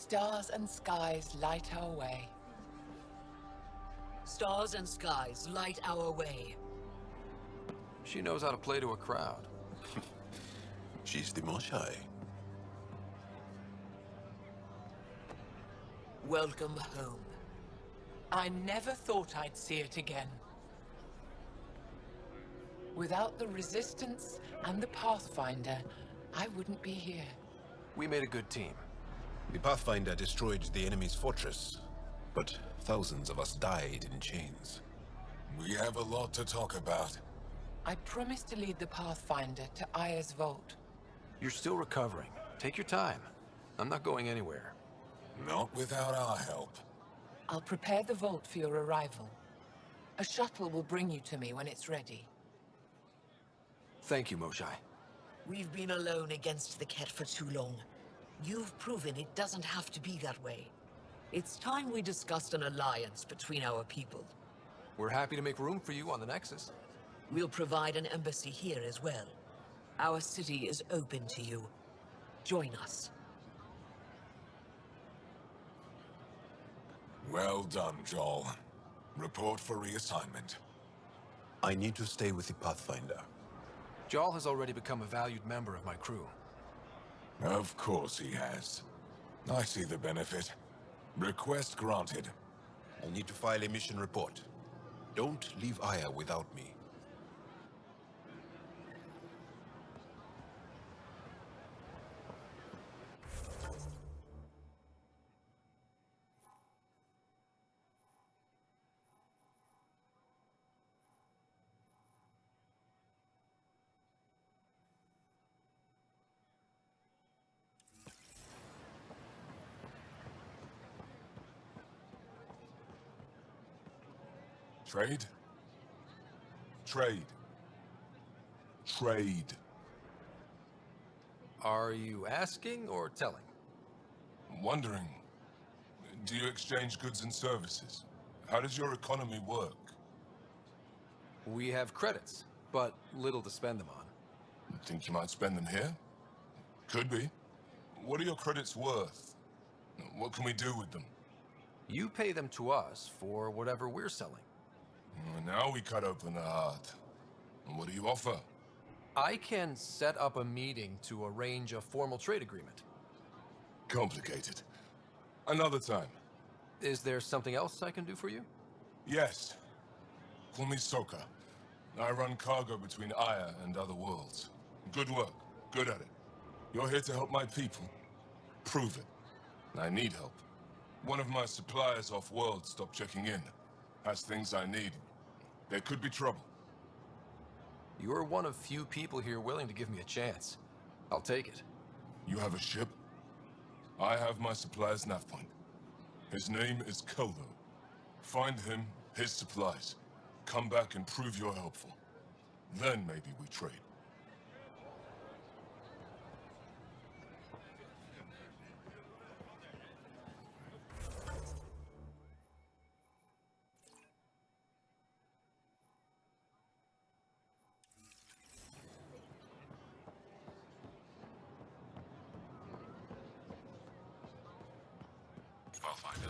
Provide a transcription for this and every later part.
Stars and skies light our way. Stars and skies light our way. She knows how to play to a crowd. She's the Moshai. Welcome home. I never thought I'd see it again. Without the Resistance and the Pathfinder, I wouldn't be here. We made a good team. The Pathfinder destroyed the enemy's fortress, but thousands of us died in chains. We have a lot to talk about. I promised to lead the Pathfinder to Aya's vault. You're still recovering. Take your time. I'm not going anywhere. Not without our help. I'll prepare the vault for your arrival. A shuttle will bring you to me when it's ready. Thank you, Moshai. We've been alone against the Ket for too long. You've proven it doesn't have to be that way. It's time we discussed an alliance between our people. We're happy to make room for you on the Nexus. We'll provide an embassy here as well. Our city is open to you. Join us. Well done, Joel. Report for reassignment. I need to stay with the Pathfinder. Jarl has already become a valued member of my crew. Of course he has. I see the benefit. Request granted. I need to file a mission report. Don't leave Aya without me. Trade? Trade. Trade. Are you asking or telling? Wondering, do you exchange goods and services? How does your economy work? We have credits, but little to spend them on. Think you might spend them here? Could be. What are your credits worth? What can we do with them? You pay them to us for whatever we're selling. Now we cut open the heart. What do you offer? I can set up a meeting to arrange a formal trade agreement. Complicated. Another time. Is there something else I can do for you? Yes. Call me Soka. I run cargo between Aya and other worlds. Good work. Good at it. You're here to help my people. Prove it. I need help. One of my suppliers off-world stopped checking in. Has things I need. There could be trouble. You're one of few people here willing to give me a chance. I'll take it. You have a ship? I have my supplier's nav point. His name is Koldo. Find him, his supplies. Come back and prove you're helpful. Then maybe we trade. Pathfinder.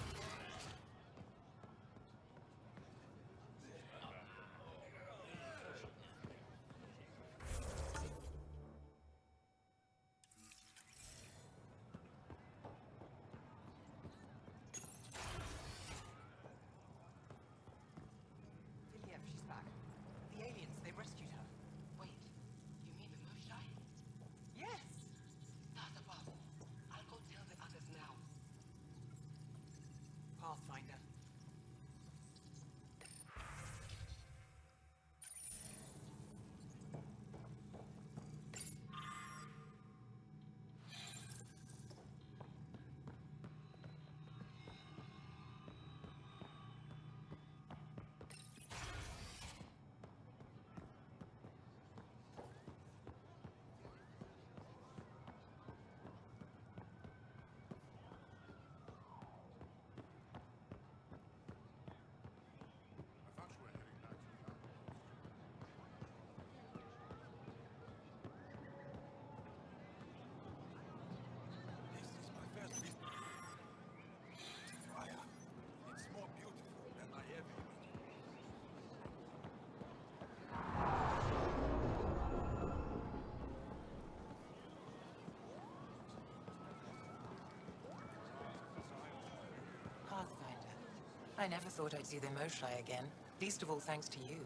I never thought I'd see the Moshlai again, least of all thanks to you.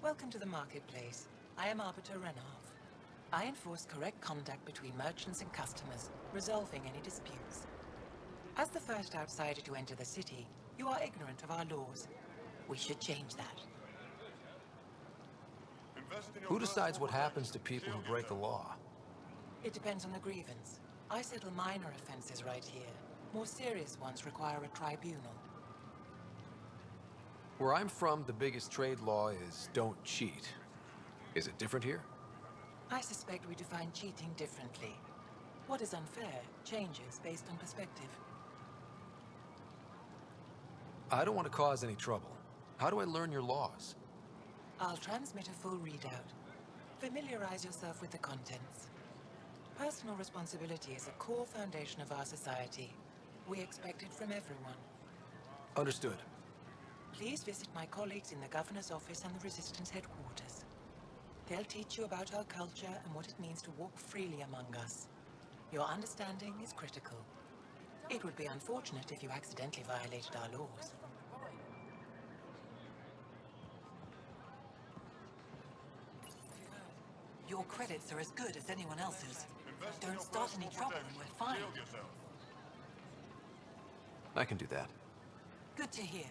Welcome to the marketplace. I am Arbiter Renov. I enforce correct conduct between merchants and customers, resolving any disputes. As the first outsider to enter the city, you are ignorant of our laws. We should change that. Who decides what happens to people who break the law? It depends on the grievance. I settle minor offenses right here. More serious ones require a tribunal. Where I'm from, the biggest trade law is don't cheat. Is it different here? I suspect we define cheating differently. What is unfair changes based on perspective. I don't want to cause any trouble. How do I learn your laws? I'll transmit a full readout. Familiarize yourself with the contents. Personal responsibility is a core foundation of our society. We expect it from everyone. Understood. Please visit my colleagues in the Governor's office and the Resistance headquarters. They'll teach you about our culture and what it means to walk freely among us. Your understanding is critical. It would be unfortunate if you accidentally violated our laws. Your credits are as good as anyone else's. Don't start any trouble and we're fine. I can do that. Good to hear.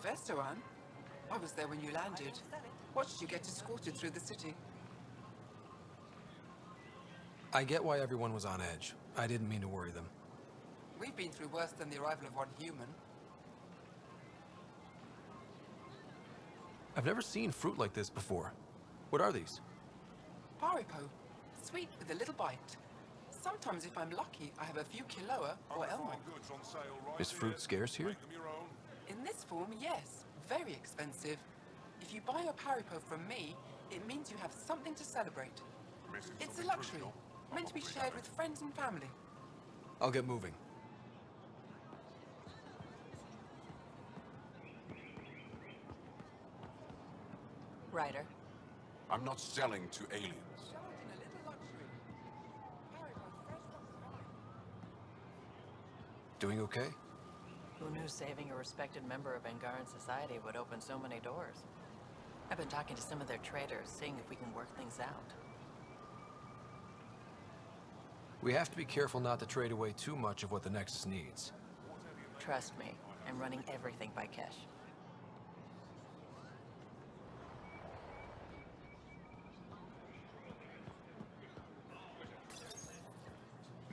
Veteran? I was there when you landed. Watched you get escorted through the city. I get why everyone was on edge. I didn't mean to worry them. We've been through worse than the arrival of one human. I've never seen fruit like this before. What are these? Paripo. Sweet with a little bite. Sometimes if I'm lucky, I have a few Kiloa or Elmo. Is fruit scarce here? In this form, yes. Very expensive. If you buy a Paripo from me, it means you have something to celebrate. It's a luxury, meant to be shared with friends and family. I'll get moving. Ryder. I'm not selling to aliens. Indulge in a little luxury. Paripo fresh from the farm. Doing okay? Who knew saving a respected member of Angaran society would open so many doors? I've been talking to some of their traders, seeing if we can work things out. We have to be careful not to trade away too much of what the Nexus needs. Trust me, I'm running everything by Kesh.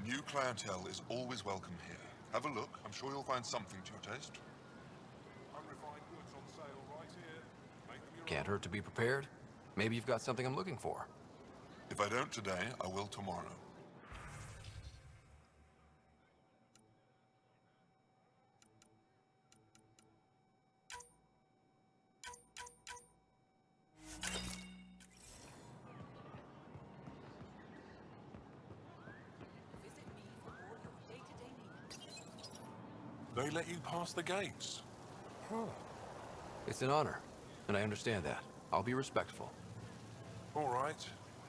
New clientele is always welcome here. Have a look. I'm sure you'll find something to your taste. Can't hurt to be prepared. Maybe you've got something I'm looking for. If I don't today, I will tomorrow. Visit me for all your day-to-day needs. They let you pass the gates. It's an honor, and I understand that. I'll be respectful. All right.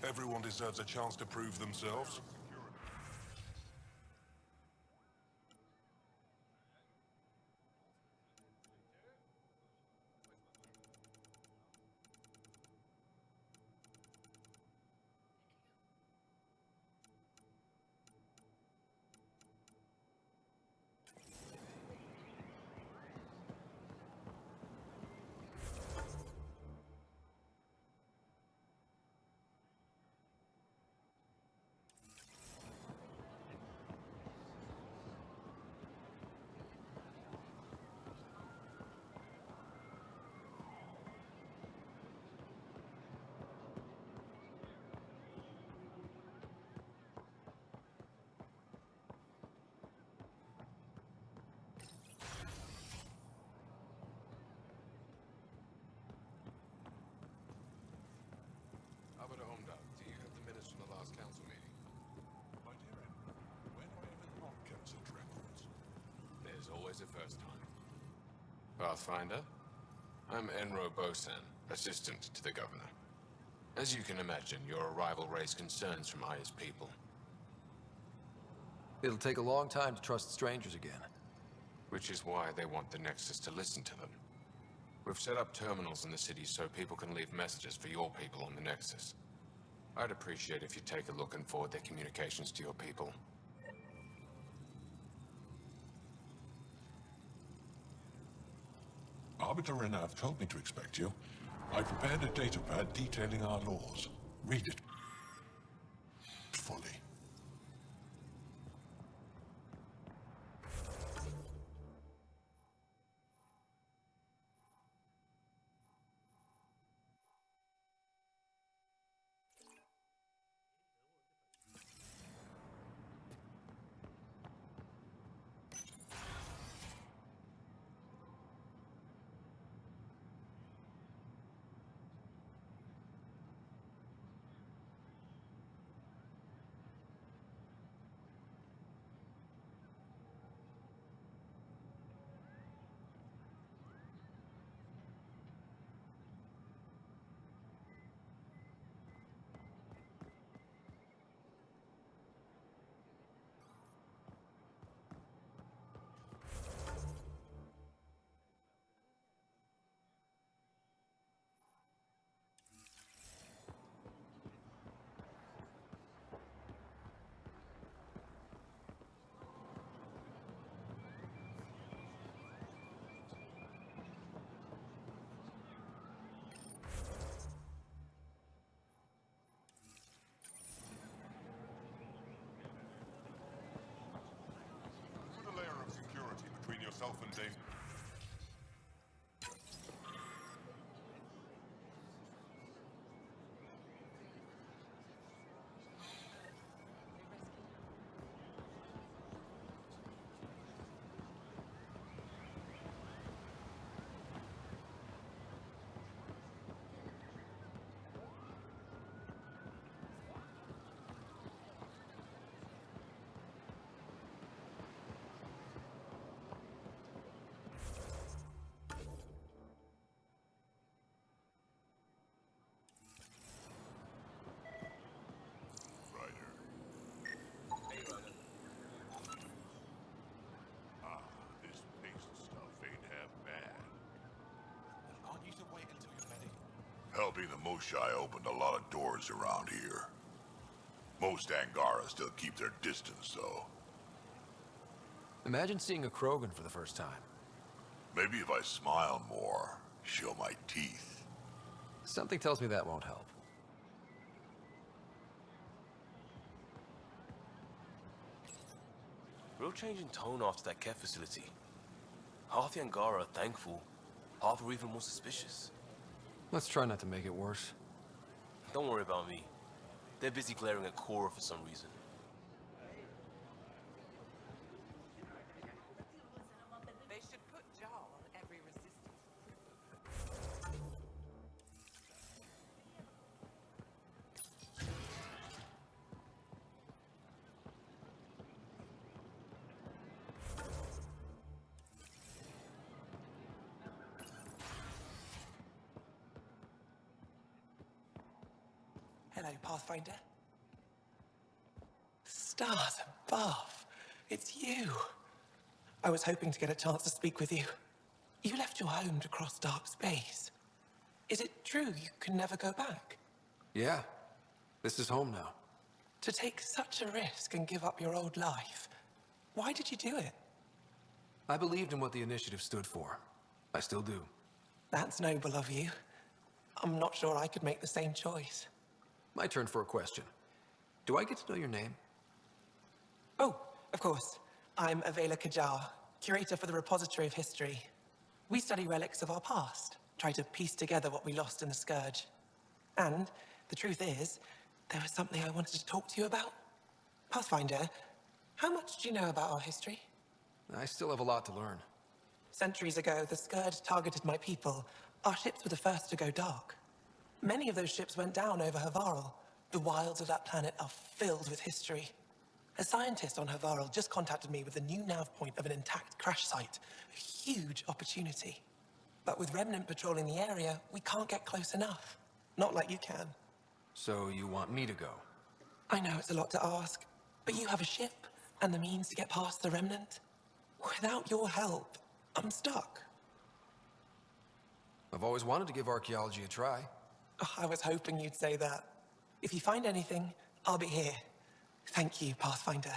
Everyone deserves a chance to prove themselves. always a first time. Pathfinder, I'm Enro Bosan, assistant to the governor. As you can imagine, your arrival raised concerns from Aya's people. It'll take a long time to trust strangers again. Which is why they want the Nexus to listen to them. We've set up terminals in the city so people can leave messages for your people on the Nexus. I'd appreciate if you take a look and forward their communications to your people. Arbiter Renav told me to expect you. I prepared a datapad detailing our laws. Read it fully. Put a layer of security between yourself and danger. This paste stuff ain't half bad. Aren't you to wait until you're ready? Helping the Moshai opened a lot of doors around here. Most Angara still keep their distance, though. Imagine seeing a Krogan for the first time. Maybe if I smile more, show my teeth. Something tells me that won't help. Real change in tone after that care facility. Half the Angara are thankful, half are even more suspicious. Let's try not to make it worse. Don't worry about me. They're busy glaring at Cora for some reason. They should put Jar on every resistance. Hello, Pathfinder. Stars above. It's you. I was hoping to get a chance to speak with you. You left your home to cross dark space. Is it true you can never go back? Yeah. This is home now. To take such a risk and give up your old life, why did you do it? I believed in what the initiative stood for. I still do. That's noble of you. I'm not sure I could make the same choice. My turn for a question. Do I get to know your name? Oh, of course. I'm Avela Kajar, curator for the Repository of History. We study relics of our past, try to piece together what we lost in the Scourge. And the truth is, there was something I wanted to talk to you about. Pathfinder, how much do you know about our history? I still have a lot to learn. Centuries ago, the Scourge targeted my people. Our ships were the first to go dark. Many of those ships went down over Havarl. The wilds of that planet are filled with history. A scientist on Havarl just contacted me with a new nav point of an intact crash site. A huge opportunity. But with Remnant patrolling the area, we can't get close enough. Not like you can. So you want me to go? I know it's a lot to ask, but you have a ship and the means to get past the Remnant. Without your help, I'm stuck. I've always wanted to give archaeology a try. Oh, I was hoping you'd say that. If you find anything, I'll be here. Thank you, Pathfinder.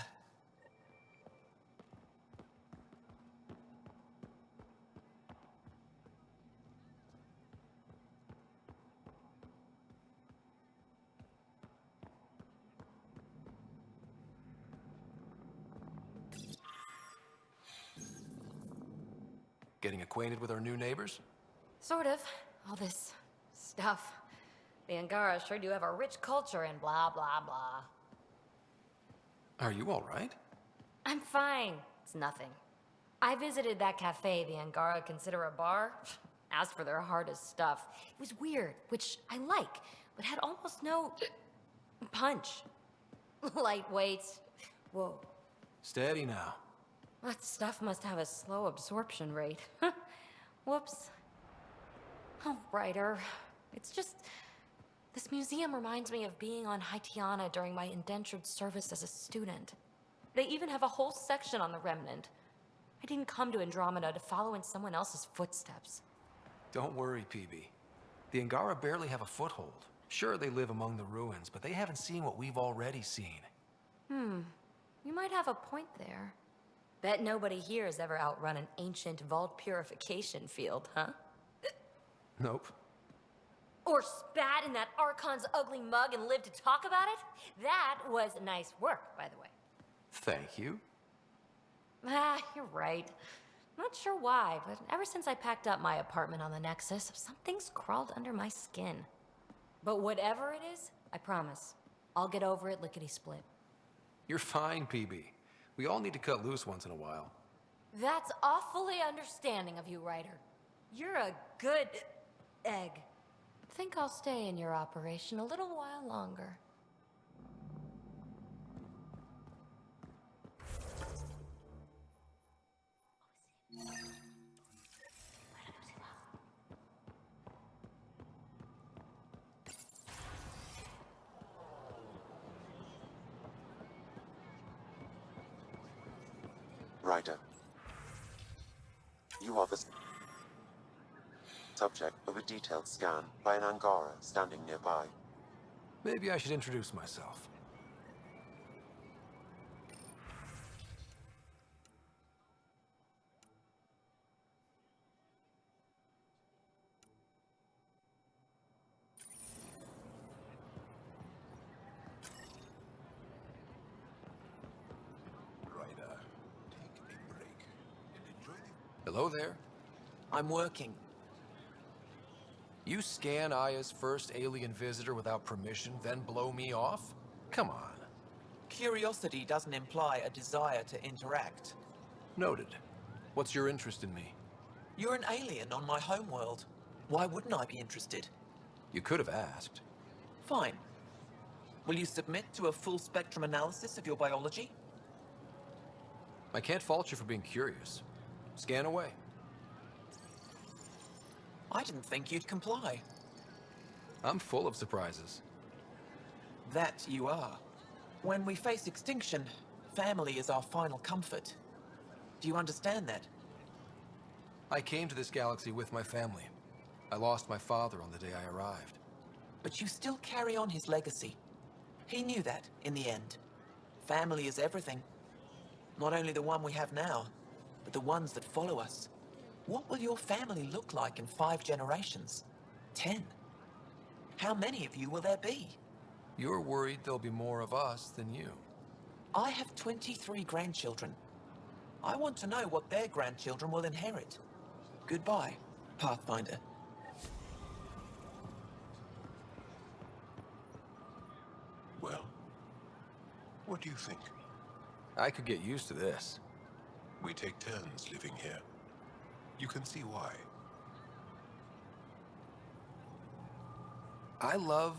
Getting acquainted with our new neighbors? Sort of. All this stuff. The Angara sure do have a rich culture and blah, blah, blah. Are you all right? I'm fine. It's nothing. I visited that cafe the Angara consider a bar. Asked for their hardest stuff. It was weird, which I like, but had almost no punch. Lightweight. Whoa. Steady now. That stuff must have a slow absorption rate. Whoops. Oh, Ryder. It's just... This museum reminds me of being on Haitiana during my indentured service as a student. They even have a whole section on the Remnant. I didn't come to Andromeda to follow in someone else's footsteps. Don't worry, PB. The Angara barely have a foothold. Sure, they live among the ruins, but they haven't seen what we've already seen. You might have a point there. Bet nobody here has ever outrun an ancient vault purification field, huh? Nope. Or spat in that Archon's ugly mug and lived to talk about it? That was nice work, by the way. Thank you. You're right. Not sure why, but ever since I packed up my apartment on the Nexus, something's crawled under my skin. But whatever it is, I promise, I'll get over it lickety-split. You're fine, PB. We all need to cut loose once in a while. That's awfully understanding of you, Ryder. You're a good egg. Think I'll stay in your operation a little while longer. Ryder, you are the subject of a detailed scan by an Angara standing nearby. Maybe I should introduce myself. Ryder, take a break and enjoy the... Hello there. I'm working. You scan Aya's first alien visitor without permission, then blow me off? Come on. Curiosity doesn't imply a desire to interact. Noted. What's your interest in me? You're an alien on my homeworld. Why wouldn't I be interested? You could have asked. Fine. Will you submit to a full spectrum analysis of your biology? I can't fault you for being curious. Scan away. I didn't think you'd comply. I'm full of surprises. That you are. When we face extinction, family is our final comfort. Do you understand that? I came to this galaxy with my family. I lost my father on the day I arrived. But you still carry on his legacy. He knew that, in the end. Family is everything. Not only the one we have now, but the ones that follow us. What will your family look like in 5 generations? 10? How many of you will there be? You're worried there'll be more of us than you. I have 23 grandchildren. I want to know what their grandchildren will inherit. Goodbye, Pathfinder. Well, what do you think? I could get used to this. We take turns living here. You can see why. I love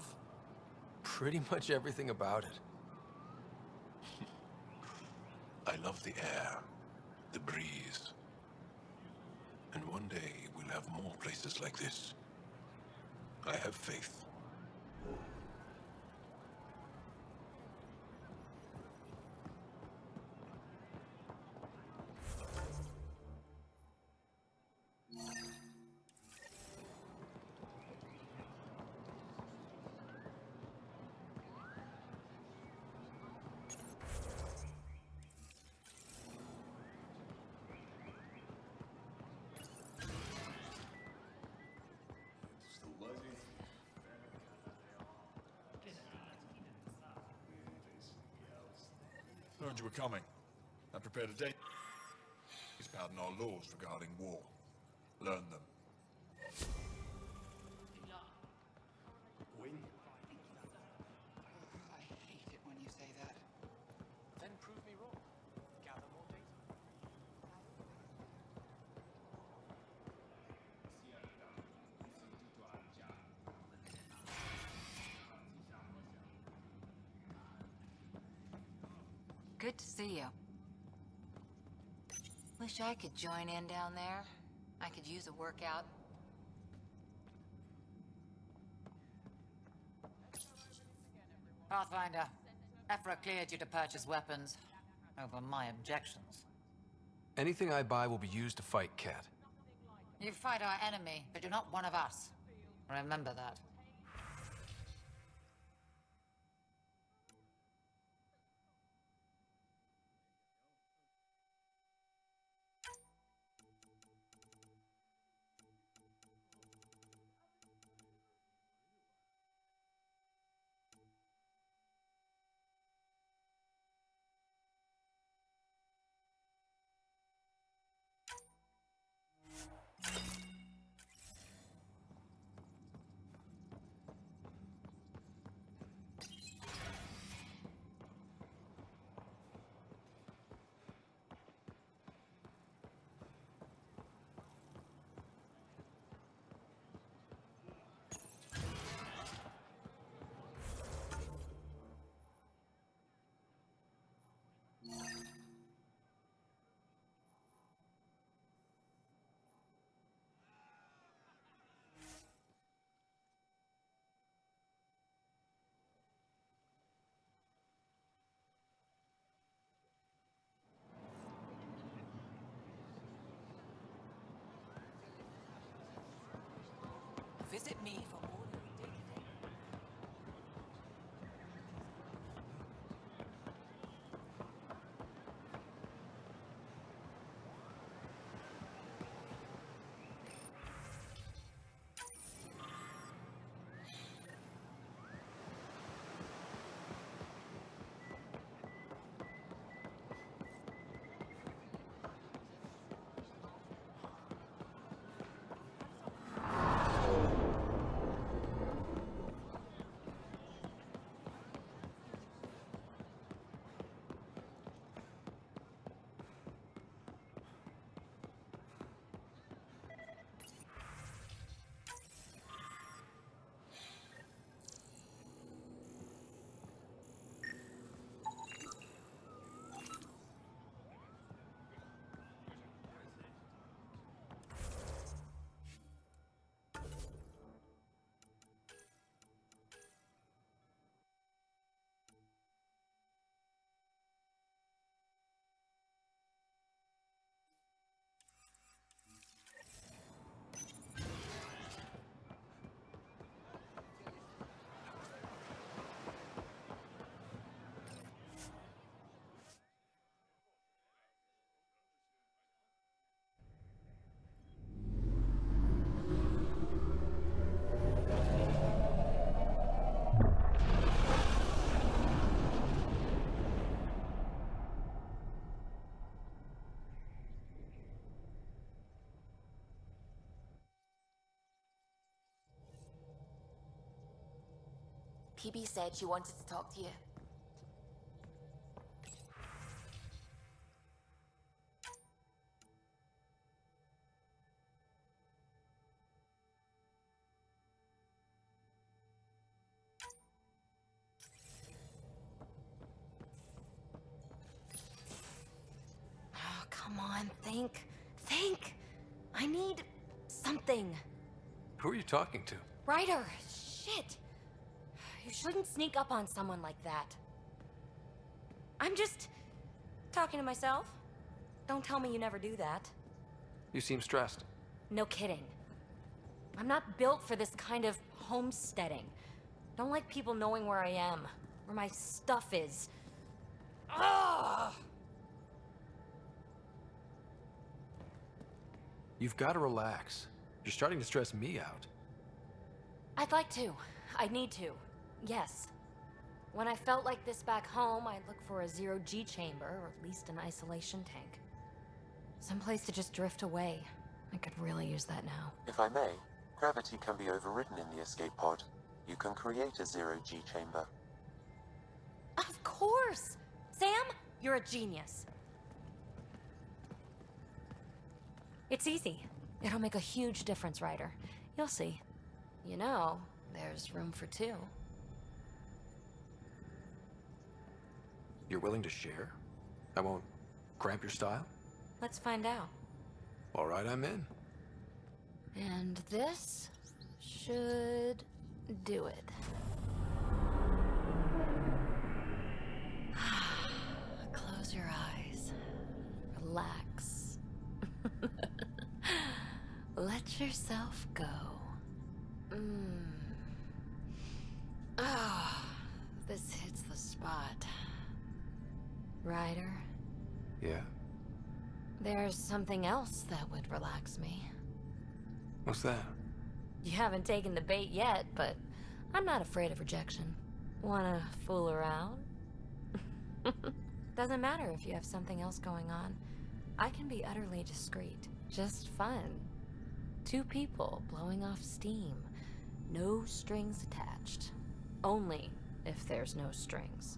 pretty much everything about it. I love the air, the breeze. And one day we'll have more places like this. I have faith. Learned you were coming. I prepared a date. It's about our laws regarding war. Learn them. I hate it when you say that. Then prove me wrong. Gather more data. Good to see you. Wish I could join in down there. I could use a workout. Pathfinder, Ephra cleared you to purchase weapons. Over my objections. Anything I buy will be used to fight Cat. You fight our enemy, but you're not one of us. Remember that. Visit me for ordering day-to-day. PB said she wanted to talk to you. on, think. Think! I need something. Who are you talking to? Ryder! Shit! You shouldn't sneak up on someone like that. I'm just talking to myself. Don't tell me you never do that. You seem stressed. No kidding. I'm not built for this kind of homesteading. Don't like people knowing where I am, where my stuff is. Ugh! You've got to relax. You're starting to stress me out. I'd like to. I need to. Yes. When I felt like this back home, I'd look for a zero-G chamber, or at least an isolation tank. Someplace to just drift away. I could really use that now. If I may, gravity can be overridden in the escape pod. You can create a zero-G chamber. Of course! Sam, you're a genius. It's easy. It'll make a huge difference, Ryder. You'll see. You know, there's room for two. You're willing to share? I won't cramp your style? Let's find out. All right, I'm in. And this should do it. Close your eyes. Relax. Let yourself go. Ah, this hits the spot. Ryder? Yeah? There's something else that would relax me. What's that? You haven't taken the bait yet, but I'm not afraid of rejection. Wanna fool around? Doesn't matter if you have something else going on. I can be utterly discreet. Just fun. Two people blowing off steam. No strings attached. Only if there's no strings.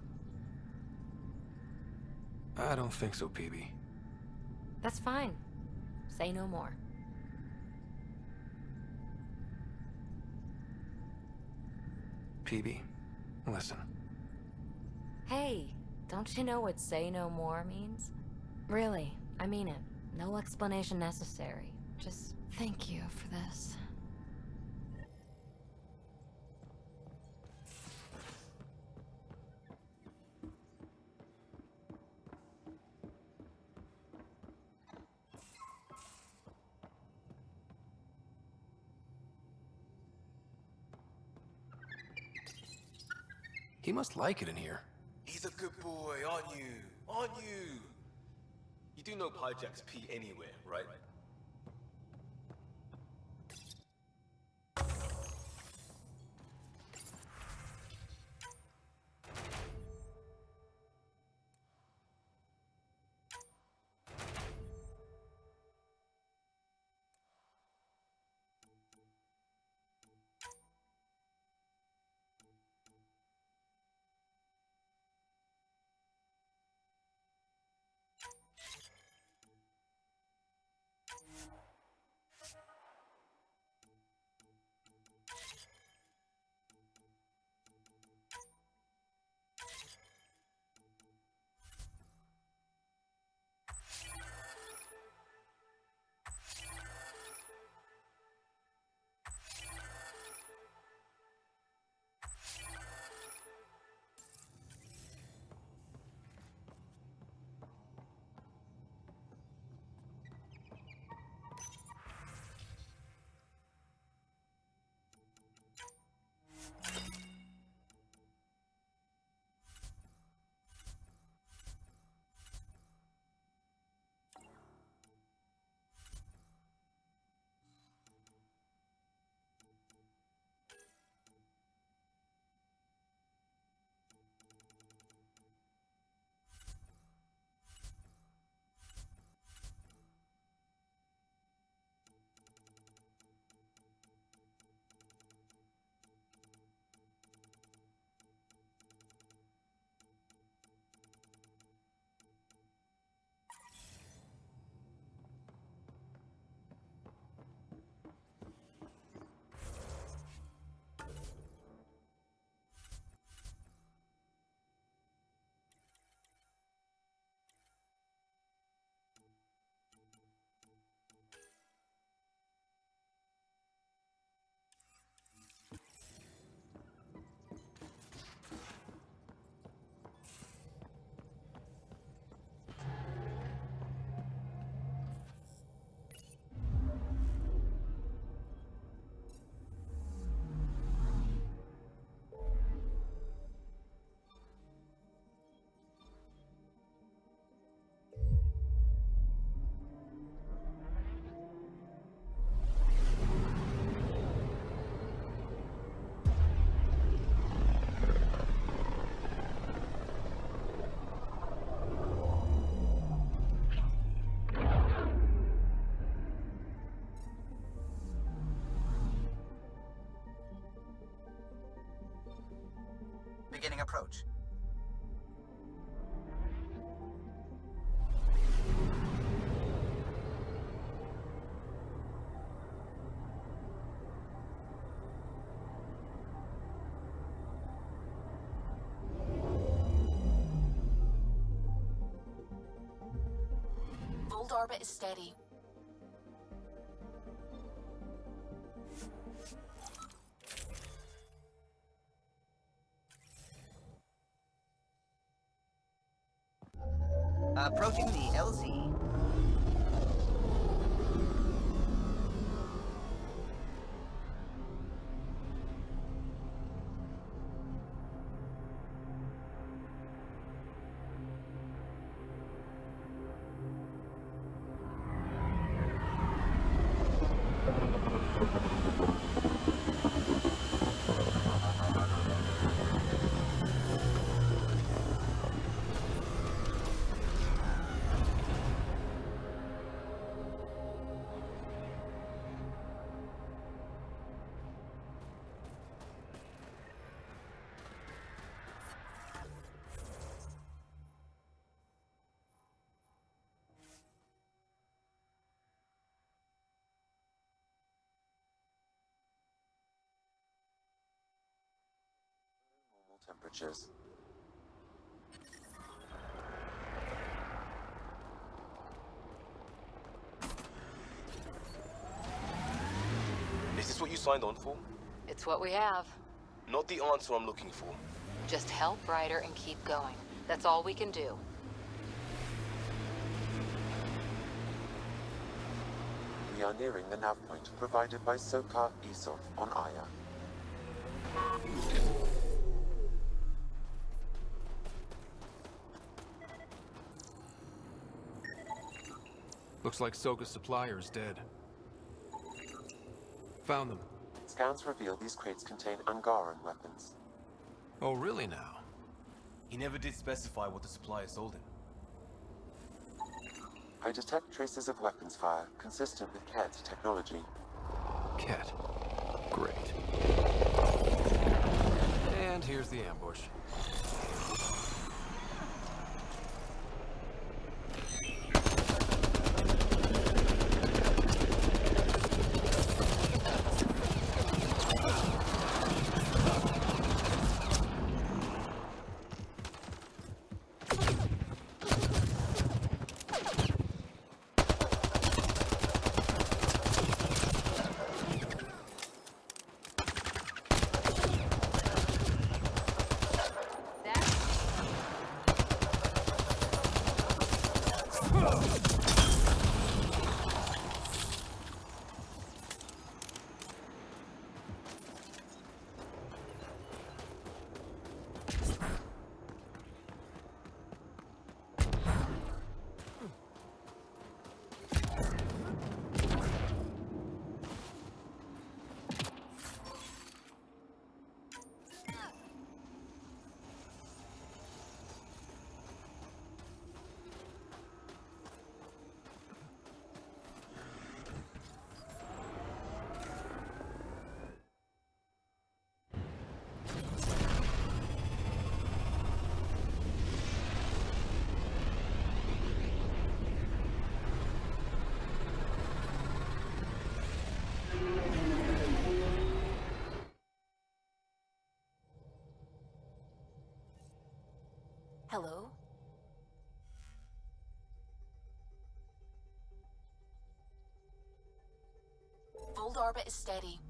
I don't think so, PB. That's fine. Say no more. PB, listen. Hey, don't you know what say no more means? Really, I mean it. No explanation necessary. Just thank you for this. He must like it in here. He's a good boy, aren't you? Aren't you? You do know Pyjack's pee anywhere, right? approach. Old orbit is steady. Approaching the LZ. Temperatures. Is this what you signed on for? It's what we have. Not the answer I'm looking for. Just help Ryder and keep going. That's all we can do. We are nearing the nav point provided by Sokar Isov on Aya. Looks like Soka's supplier is dead. Found them. Scans reveal these crates contain Angaran weapons. Oh, really now? He never did specify what the supplier sold him. I detect traces of weapons fire consistent with Ket technology. Ket. Great. And here's the ambush. Hello? Old orbit is steady.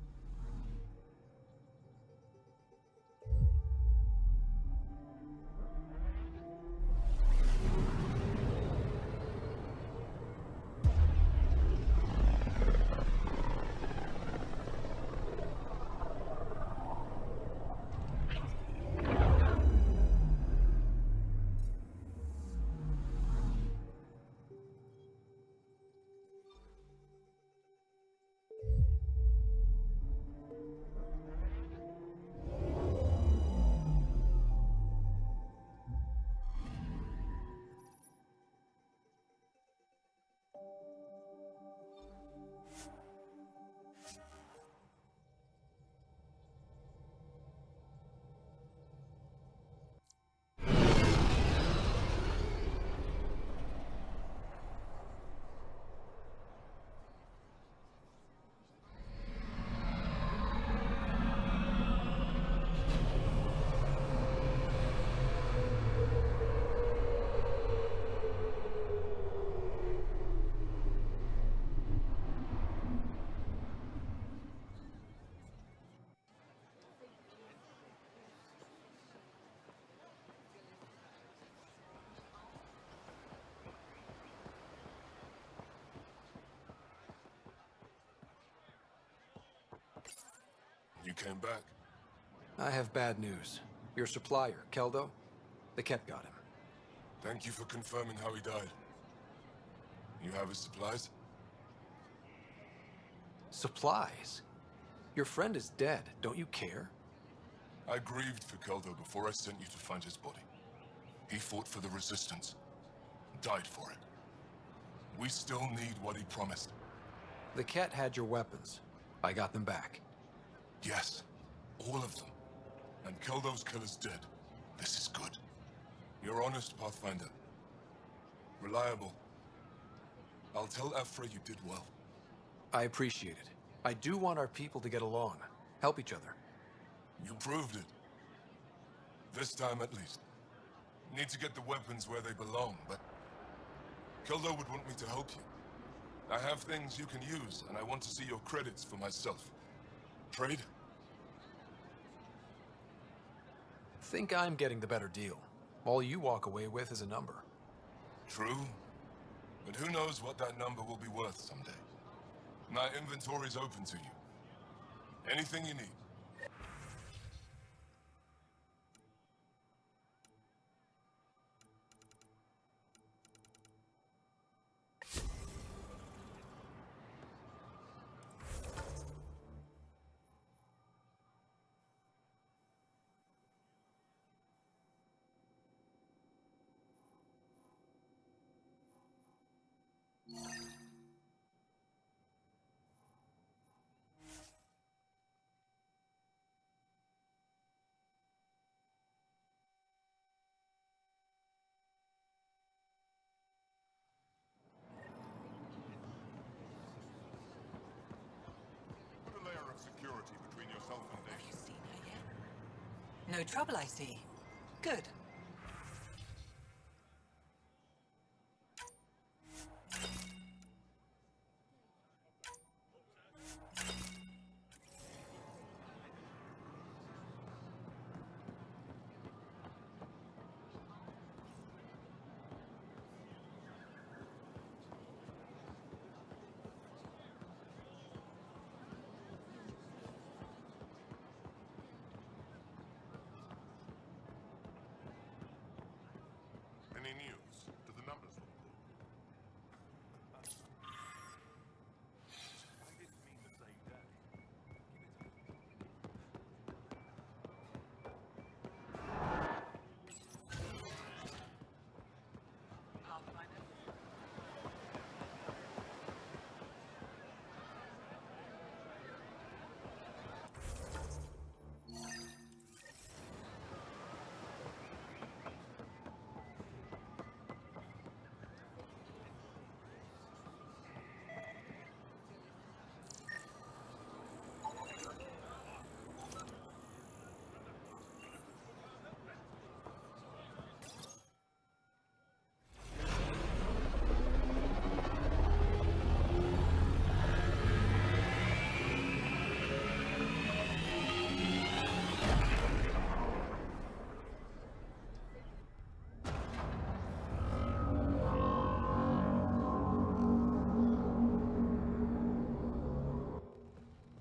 You came back. I have bad news. Your supplier, Keldo, the Ket got him. Thank you for confirming how he died. You have his supplies? Supplies? Your friend is dead. Don't you care? I grieved for Keldo before I sent you to find his body. He fought for the Resistance. Died for it. We still need what he promised. The Ket had your weapons. I got them back. Yes, all of them. And Keldo's killer's dead. This is good. You're honest, Pathfinder. Reliable. I'll tell Afra you did well. I appreciate it. I do want our people to get along. Help each other. You proved it. This time at least. Need to get the weapons where they belong, but... Keldo would want me to help you. I have things you can use, and I want to see your credits for myself. Trade? Think I'm getting the better deal. All you walk away with is a number. True. But who knows what that number will be worth someday. My inventory's open to you. Anything you need. Put a layer of security between yourself and Have Dave. you seen her yet? No trouble, I see. Good. Any news? Do the numbers look good? I didn't mean to say that.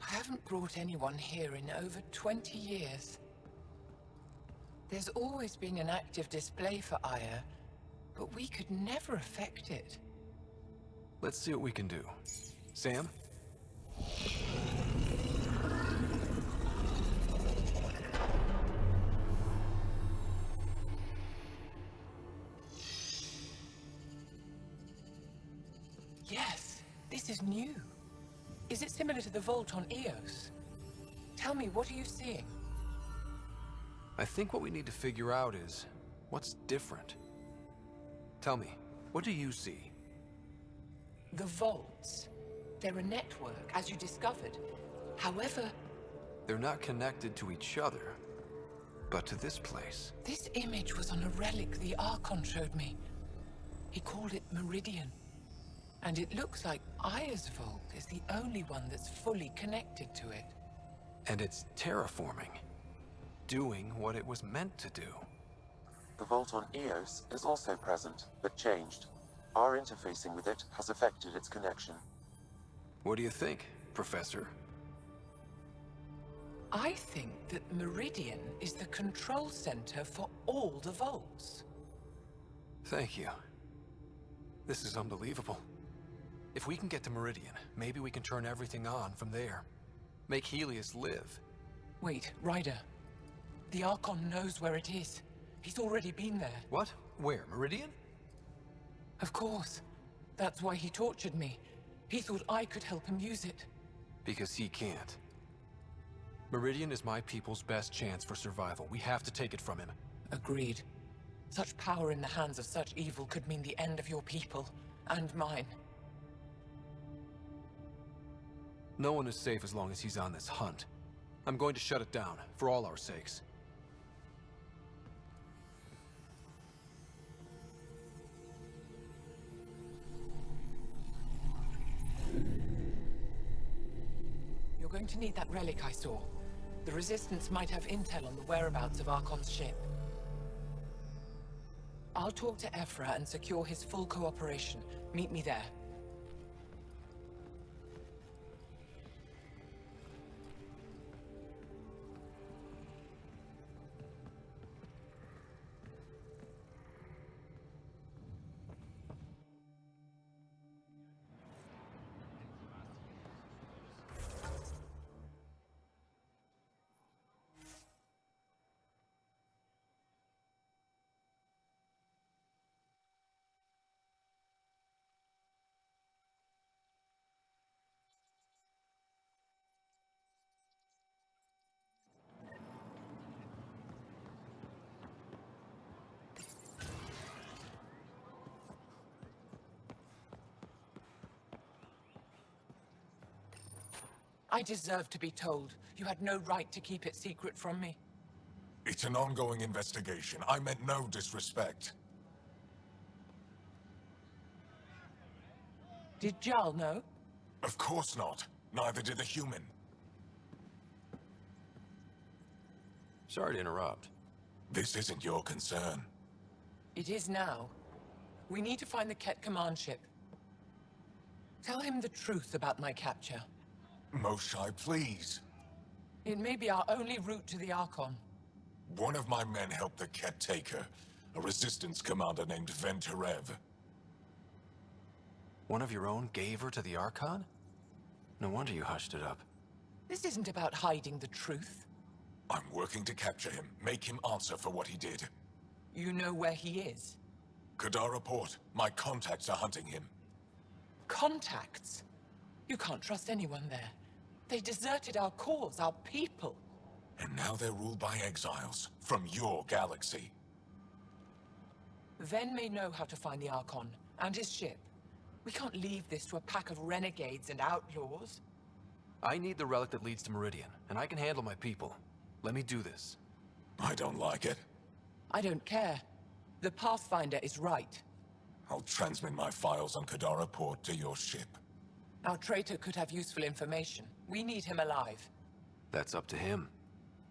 I haven't brought anyone here in over 20 years. There's always been an active display for Aya, but we could never affect it. Let's see what we can do. Sam? Yes, this is new. Is it similar to the vault on Eos? Tell me, what are you seeing? I think what we need to figure out is what's different. Tell me, what do you see? The vaults. They're a network, as you discovered. However, They're not connected to each other, but to this place. this image was on a relic the Archon showed me. He called it Meridian. And it looks like Aya's vault is the only one that's fully connected to it. And it's terraforming. Doing what it was meant to do. The vault on Eos is also present, but changed. Our interfacing with it has affected its connection. What do you think, Professor? I think that Meridian is the control center for all the vaults. Thank you. This is unbelievable. If we can get to Meridian, maybe we can turn everything on from there. Make Helios live. Wait, Ryder. The Archon knows where it is. He's already been there. What? Where? Meridian? Of course. That's why he tortured me. He thought I could help him use it. Because he can't. Meridian is my people's best chance for survival. We have to take it from him. Agreed. Such power in the hands of such evil could mean the end of your people, and mine. No one is safe as long as he's on this hunt. I'm going to shut it down, for all our sakes. You're going to need that relic I saw. The Resistance might have intel on the whereabouts of Archon's ship. I'll talk to Ephra and secure his full cooperation. Meet me there. I deserve to be told. You had no right to keep it secret from me. It's an ongoing investigation. I meant no disrespect. Did Jarl know? Of course not. Neither did the human. Sorry to interrupt. This isn't your concern. It is now. We need to find the Ket command ship. Tell him the truth about my capture. Moshai, please. It may be our only route to the Archon. One of my men helped the Ket take her. A resistance commander named Venturev. One of your own gave her to the Archon? No wonder you hushed it up. This isn't about hiding the truth. I'm working to capture him, make him answer for what he did. You know where he is? Kadara Port. My contacts are hunting him. Contacts? You can't trust anyone there. They deserted our cause, our people. And now they're ruled by exiles from your galaxy. Ven may know how to find the Archon and his ship. We can't leave this to a pack of renegades and outlaws. I need the relic that leads to Meridian, and I can handle my people. Let me do this. I don't like it. I don't care. The Pathfinder is right. I'll transmit my files on Kadara Port to your ship. Our traitor could have useful information. We need him alive. That's up to him.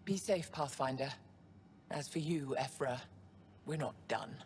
Be safe, Pathfinder. As for you, Ephra, we're not done.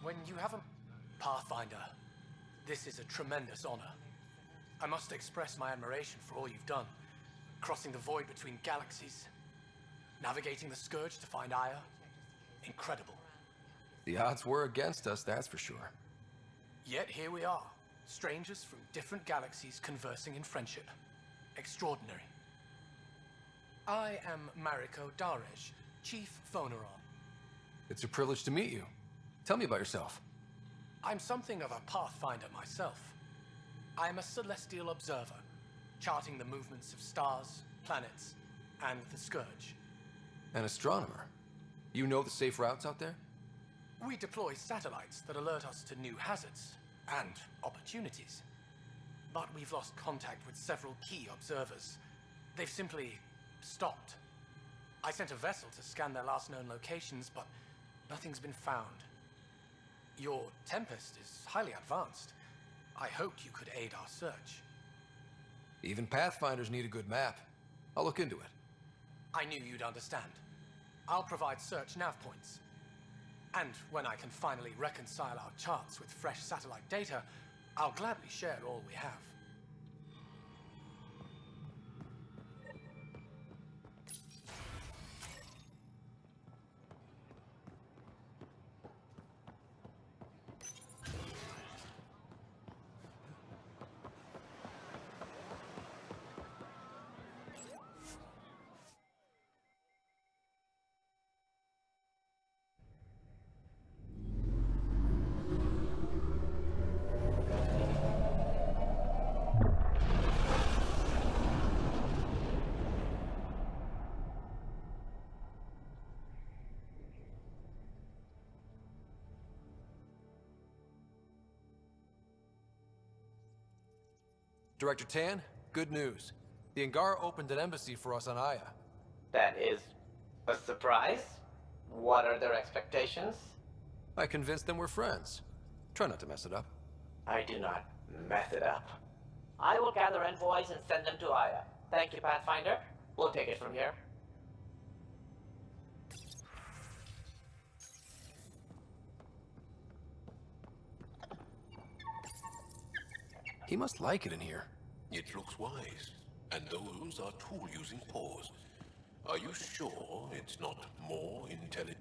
When you have a Pathfinder, this is a tremendous honor. I must express my admiration for all you've done. Crossing the void between galaxies, navigating the Scourge to find Aya. Incredible. The odds were against us, that's for sure. Yet here we are, strangers from different galaxies conversing in friendship. Extraordinary. I am Mariko Darej, Chief Phoneron. It's a privilege to meet you. Tell me about yourself. I'm something of a pathfinder myself. I am a celestial observer, charting the movements of stars, planets, and the Scourge. An astronomer. You know the safe routes out there? We deploy satellites that alert us to new hazards and opportunities. But we've lost contact with several key observers. They've simply stopped. I sent a vessel to scan their last known locations, but nothing's been found. Your Tempest is highly advanced. I hoped you could aid our search. Even Pathfinders need a good map. I'll look into it. I knew you'd understand. I'll provide search nav points. And when I can finally reconcile our charts with fresh satellite data, I'll gladly share all we have. Director Tan, good news. The Angara opened an embassy for us on Aya. That is a surprise? What are their expectations? I convinced them we're friends. Try not to mess it up. I do not mess it up. I will gather envoys and send them to Aya. Thank you, Pathfinder. We'll take it from here. He must like it in here. It looks wise, and those are tool-using paws. Are you sure it's not more intelligent?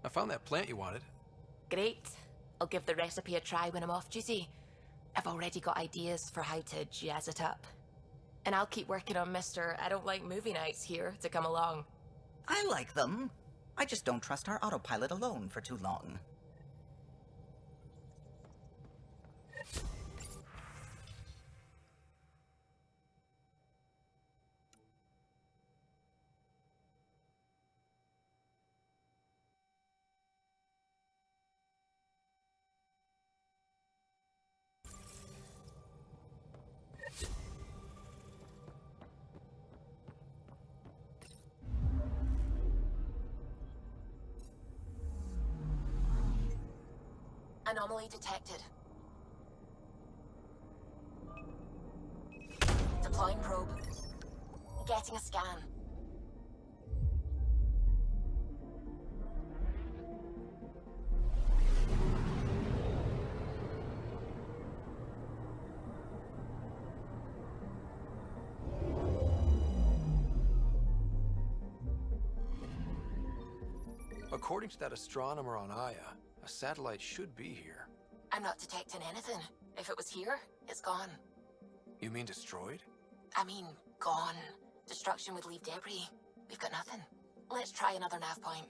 I found that plant you wanted. Great. I'll give the recipe a try when I'm off duty. I've already got ideas for how to jazz it up. And I'll keep working on Mr. I don't like movie nights here to come along. I like them. I just don't trust our autopilot alone for too long. Anomaly detected. Deploying probe. Getting a scan. According to that astronomer on Aya, a satellite should be here. I'm not detecting anything. If it was here, it's gone. You mean destroyed? I mean, gone. Destruction would leave debris. We've got nothing. Let's try another nav point.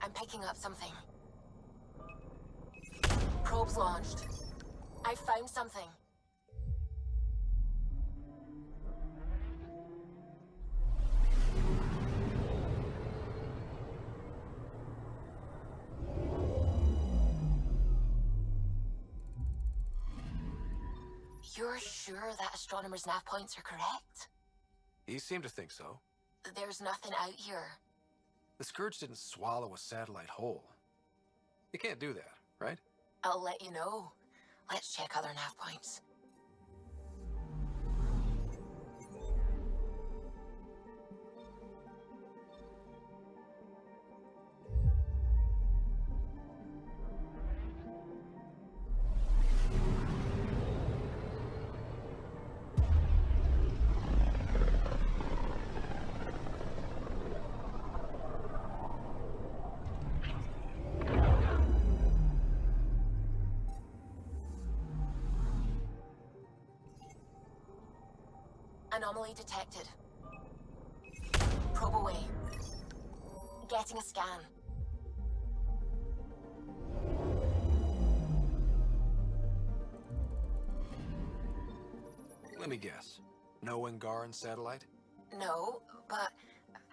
I'm picking up something. Probe's launched. I found something. You're sure that astronomer's nav points are correct? He seemed to think so. There's nothing out here. The Scourge didn't swallow a satellite whole. You can't do that, right? I'll let you know. Let's check other nav points. Anomaly detected. Probe away. Getting a scan. Let me guess. No Angaran satellite? No, but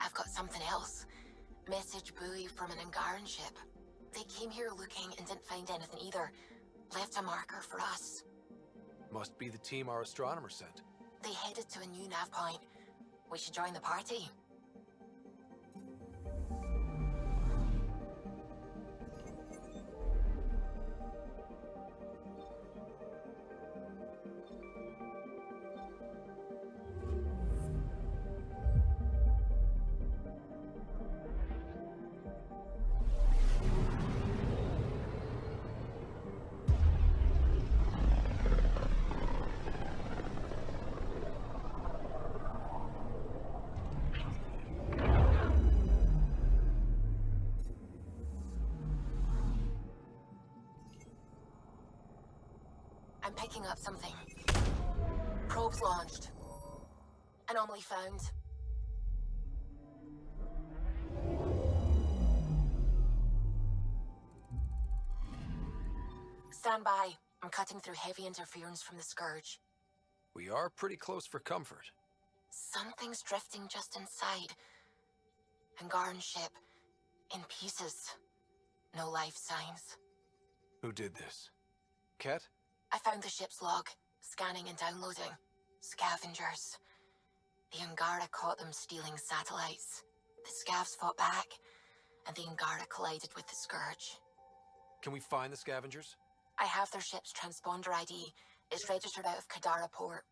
I've got something else. Message buoy from an Angaran ship. They came here looking and didn't find anything either. Left a marker for us. Must be the team our astronomer sent. They headed to a new nav point. We should join the party. I'm picking up something. Probe's launched. Anomaly found. Stand by. I'm cutting through heavy interference from the Scourge. We are pretty close for comfort. Something's drifting just inside. Angaran ship. In pieces. No life signs. Who did this? Ket? I found the ship's log. Scanning and downloading. Scavengers. The Angara caught them stealing satellites. The Scavs fought back, and the Angara collided with the Scourge. Can we find the scavengers? I have their ship's transponder ID. It's registered out of Kadara port.